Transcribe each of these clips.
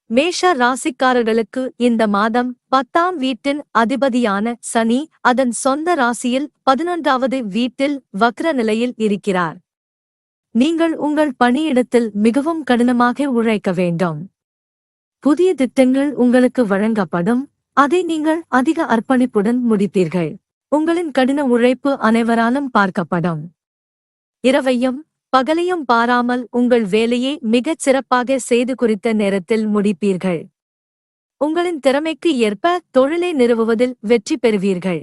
மேஷ ராசிக்காரர்களுக்கு இந்த மாதம் 10ஆம் வீட்டின் அதிபதியான சனி அதன் சொந்த ராசியில் 11வது வீட்டில் வக்ர நிலையில் இருக்கிறார். நீங்கள் உங்கள் பணியிடத்தில் மிகவும் கடினமாக உழைக்க வேண்டும். புதிய திட்டங்கள் உங்களுக்கு வழங்கப்படும், அதை நீங்கள் அதிக அர்ப்பணிப்புடன் முடிப்பீர்கள். உங்களின் கடின உழைப்பு அனைவராலும் பார்க்கப்படும். இரவையும் பகலையும் பாராமல் உங்கள் வேலையை மிகச் சிறப்பாக செய்து குறித்த நேரத்தில் முடிப்பீர்கள். உங்களின் திறமைக்கு ஏற்ப தொழிலை நிறுவுவதில் வெற்றி பெறுவீர்கள்.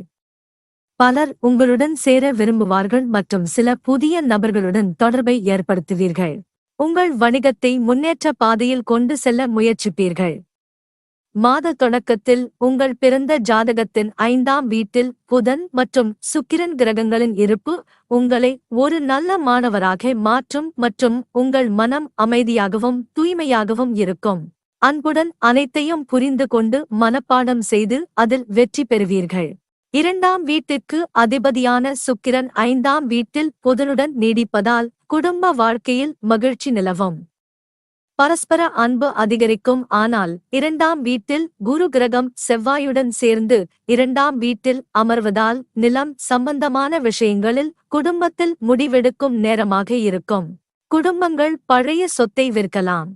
பலர் உங்களுடன் சேர விரும்புவார்கள் மற்றும் சில புதிய நபர்களுடன் தொடர்பை ஏற்படுத்துவீர்கள். உங்கள் வணிகத்தை முன்னேற்ற பாதையில் கொண்டு செல்ல முயற்சிப்பீர்கள். மாத தொடக்கத்தில் உங்கள் பிறந்த ஜாதகத்தின் 5ஆம் வீட்டில் புதன் மற்றும் சுக்கிரன் கிரகங்களின் இருப்பு உங்களை ஒரு நல்ல மாணவராக மாற்றும் மற்றும் உங்கள் மனம் அமைதியாகவும் தூய்மையாகவும் இருக்கும். அன்புடன் அனைத்தையும் புரிந்து கொண்டு மனப்பாடம் செய்து அதில் வெற்றி பெறுவீர்கள். 2ஆம் வீட்டிற்கு அதிபதியான சுக்கிரன் 5ஆம் வீட்டில் புதனுடன் நீடிப்பதால் குடும்ப வாழ்க்கையில் மகிழ்ச்சி நிலவும். பரஸ்பர அன்பு அதிகரிக்கும். ஆனால் 2ஆம் வீட்டில் குரு கிரகம் செவ்வாயுடன் சேர்ந்து 2ஆம் வீட்டில் அமர்வதால் நிலம் சம்பந்தமான விஷயங்களில் குடும்பத்தில் முடிவெடுக்கும் நேரமாக இருக்கும். குடும்பங்கள் பழைய சொத்தை விற்கலாம்.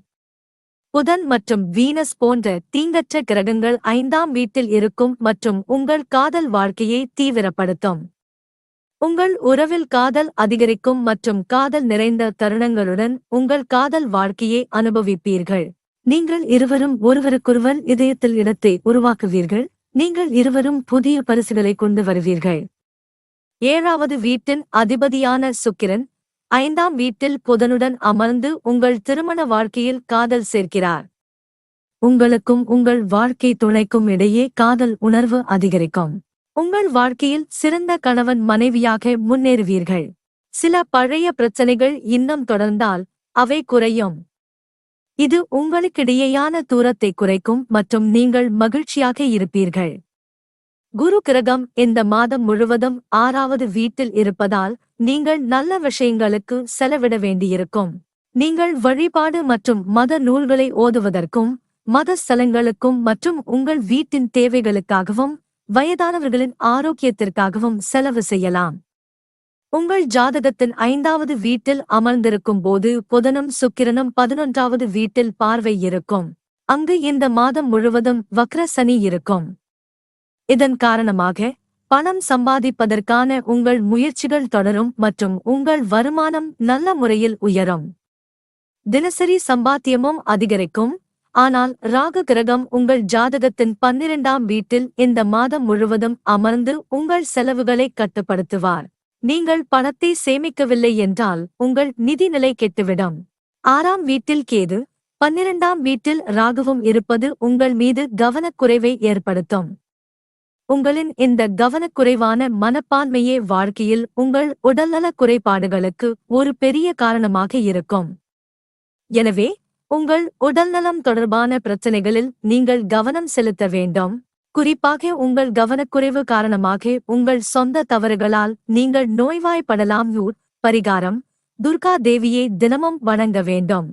புதன் மற்றும் வீனஸ் போன்ற தீங்கற்ற கிரகங்கள் 5ஆம் வீட்டில் இருக்கும் மற்றும் உங்கள் காதல் வாழ்க்கையை தீவிரப்படுத்தும். உங்கள் உறவில் காதல் அதிகரிக்கும் மற்றும் காதல் நிறைந்த தருணங்களுடன் உங்கள் காதல் வாழ்க்கையை அனுபவிப்பீர்கள். நீங்கள் இருவரும் ஒருவருக்கொருவர் இதயத்தில் இடத்தை உருவாக்குவீர்கள். நீங்கள் இருவரும் புதிய பரிசுகளை கொண்டு வருவீர்கள். 7வது வீட்டின் அதிபதியான சுக்கிரன் 5ஆம் வீட்டில் புதனுடன் அமர்ந்து உங்கள் திருமண வாழ்க்கையில் காதல் சேர்க்கிறார். உங்களுக்கும் உங்கள் வாழ்க்கை துணைக்கும் இடையே காதல் உணர்வு அதிகரிக்கும். உங்கள் வாழ்க்கையில் சிறந்த கணவன் மனைவியாக முன்னேறுவீர்கள். சில பழைய பிரச்சனைகள் இன்னும் தொடர்ந்தால் அவை குறையும். இது உங்களுக்கிடையேயான தூரத்தை குறைக்கும் மற்றும் நீங்கள் மகிழ்ச்சியாக இருப்பீர்கள். குரு கிரகம் இந்த மாதம் முழுவதும் 6வது வீட்டில் இருப்பதால் நீங்கள் நல்ல விஷயங்களுக்கு செலவிட வேண்டியிருக்கும். நீங்கள் வழிபாடு மற்றும் மத நூல்களை ஓதுவதற்கும் மத ஸ்தலங்களுக்கும் மற்றும் உங்கள் வீட்டின் தேவைகளுக்காகவும் வயதானவர்களின் ஆரோக்கியத்திற்காகவும் செலவு செய்யலாம். உங்கள் ஜாதகத்தின் 5வது வீட்டில் அமர்ந்திருக்கும் போது புதனும் சுக்கிரனும் 11வது வீட்டில் பார்வை இருக்கும். அங்கு இந்த மாதம் முழுவதும் வக்ர சனி இருக்கும். இதன் காரணமாக பணம் சம்பாதிப்பதற்கான உங்கள் முயற்சிகள் தொடரும் மற்றும் உங்கள் வருமானம் நல்ல முறையில் உயரும். தினசரி சம்பாத்தியமும் அதிகரிக்கும். ஆனால் ராகு கிரகம் உங்கள் ஜாதகத்தின் 12ஆம் வீட்டில் இந்த மாதம் முழுவதும் அமர்ந்து உங்கள் செலவுகளை கட்டுப்படுத்துவார். நீங்கள் பணத்தை சேமிக்கவில்லை என்றால் உங்கள் நிதி நிலை கெட்டுவிடும். 6ஆம் வீட்டில் கேது 12ஆம் வீட்டில் ராகுவும் இருப்பது உங்கள் மீது கவனக்குறைவை ஏற்படுத்தும். உங்களின் இந்த கவனக்குறைவான மனப்பான்மையே வாழ்க்கையில் உங்கள் உடல்நல குறைபாடுகளுக்கு ஒரு பெரிய காரணமாக இருக்கும். எனவே உங்கள் உடல்நலம் தொடர்பான பிரச்சனைகளில் நீங்கள் கவனம் செலுத்த வேண்டும். குறிப்பாக உங்கள் கவனக்குறைவு காரணமாக உங்கள் சொந்த தவறுகளால் நீங்கள் நோய்வாய்ப்படலாம். பரிகாரம்: துர்கா தேவியை தினமும் வணங்க வேண்டும்.